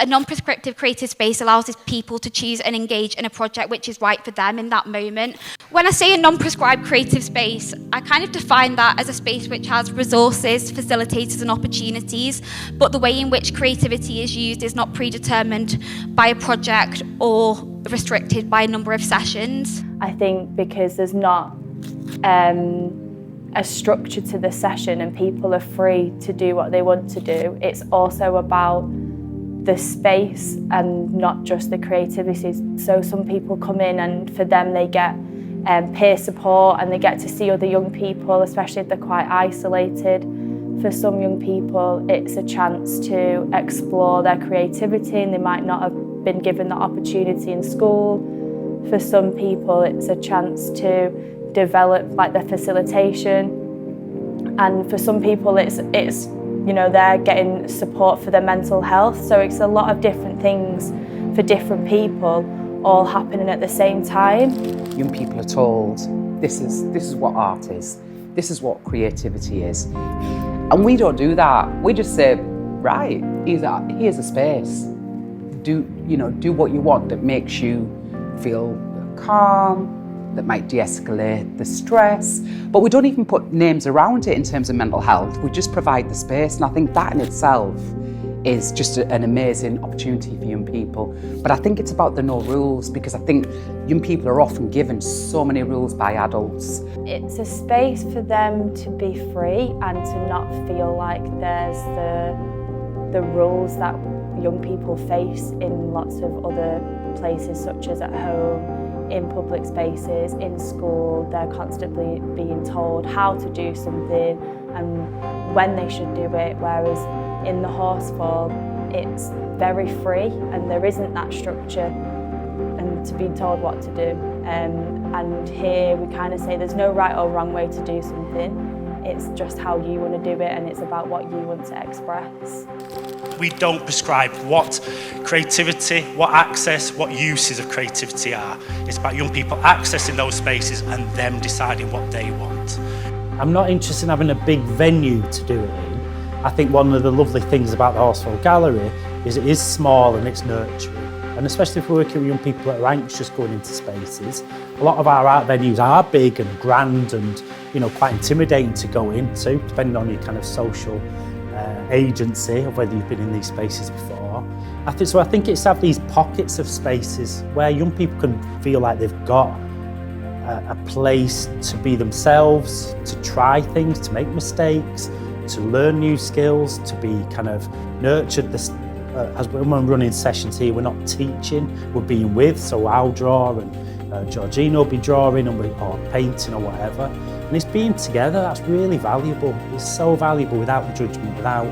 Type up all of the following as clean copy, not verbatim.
A non-prescriptive creative space allows people to choose and engage in a project which is right for them in that moment. When I say a non-prescribed creative space, I kind of define that as a space which has resources, facilitators and opportunities, but the way in which creativity is used is not predetermined by a project or restricted by a number of sessions. I think because there's not a structure to the session and people are free to do what they want to do, it's also about the space and not just the creativity. So some people come in and for them they get peer support and they get to see other young people, especially if they're quite isolated. For some young people it's a chance to explore their creativity and they might not have been given that opportunity in school. For some people it's a chance to develop like their facilitation, and for some people it's you know, they're getting support for their mental health. So it's a lot of different things for different people all happening at the same time. Young people are told this is what art is, this is what creativity is, and we don't do that. We just say, right, here's a space, do what you want that makes you feel calm, that might de-escalate the stress, but we don't even put names around it in terms of mental health. We just provide the space, and I think that in itself is just an amazing opportunity for young people. But I think it's about the no rules, because I think young people are often given so many rules by adults. It's a space for them to be free and to not feel like there's the rules that young people face in lots of other places, such as at home, in public spaces, in school. They're constantly being told how to do something and when they should do it, whereas in the Horsefall it's very free and there isn't that structure and to be told what to do. And here we kind of say there's no right or wrong way to do something. It's just how you want to do it and it's about what you want to express. We don't prescribe what creativity, what access, what uses of creativity are. It's about young people accessing those spaces and them deciding what they want. I'm not interested in having a big venue to do it in. I think one of the lovely things about the Horsefall Gallery is it is small and it's nurturing. And especially if we're working with young people that are anxious going into spaces, a lot of our art venues are big and grand and quite intimidating to go into, depending on your kind of social agency of whether you've been in these spaces before. I think it's to have these pockets of spaces where young people can feel like they've got a place to be themselves, to try things, to make mistakes, to learn new skills, to be kind of nurtured. As when we're running sessions here, we're not teaching, we're being with. So I'll draw and Georgina will be drawing or painting or whatever. And it's being together, that's really valuable. It's so valuable without judgment, without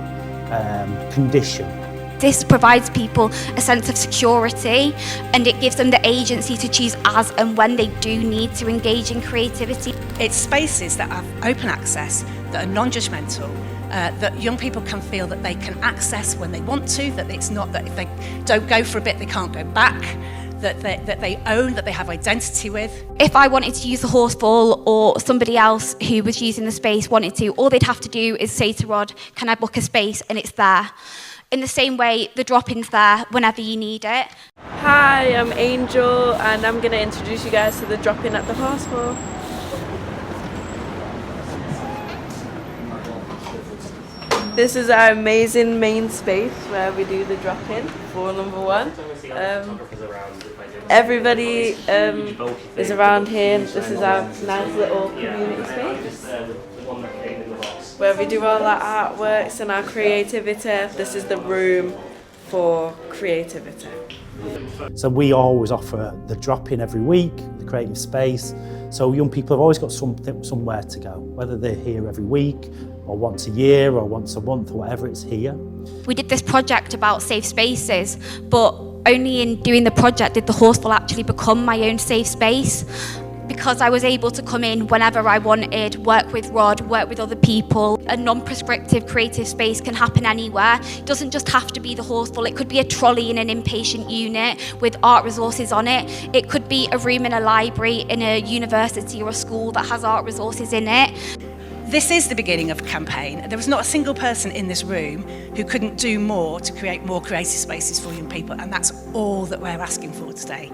condition. This provides people a sense of security and it gives them the agency to choose as and when they do need to engage in creativity. It's spaces that have open access, that are non-judgmental, that young people can feel that they can access when they want to, that it's not that if they don't go for a bit they can't go back, that they own, that they have identity with. If I wanted to use the Horsefall or somebody else who was using the space wanted to, all they'd have to do is say to Rod, can I book a space, and it's there. In the same way, the drop-in's there whenever you need it. Hi, I'm Angel and I'm going to introduce you guys to the drop-in at the Horsefall. This is our amazing main space where we do the drop-in for number one. Everybody is around here. This is our nice little community space where we do all our artworks and our creativity. This is the room for creativity. So we always offer the drop-in every week, the creative space. So young people have always got somewhere to go, whether they're here every week or once a year or once a month or whatever, it's here. We did this project about safe spaces, but only in doing the project did the Horsefall actually become my own safe space. Because I was able to come in whenever I wanted, work with Rod, work with other people. A non-prescriptive creative space can happen anywhere. It doesn't just have to be the Horsefall. It could be a trolley in an inpatient unit with art resources on it. It could be a room in a library in a university or a school that has art resources in it. This is the beginning of a campaign. There was not a single person in this room who couldn't do more to create more creative spaces for young people, and that's all that we're asking for today.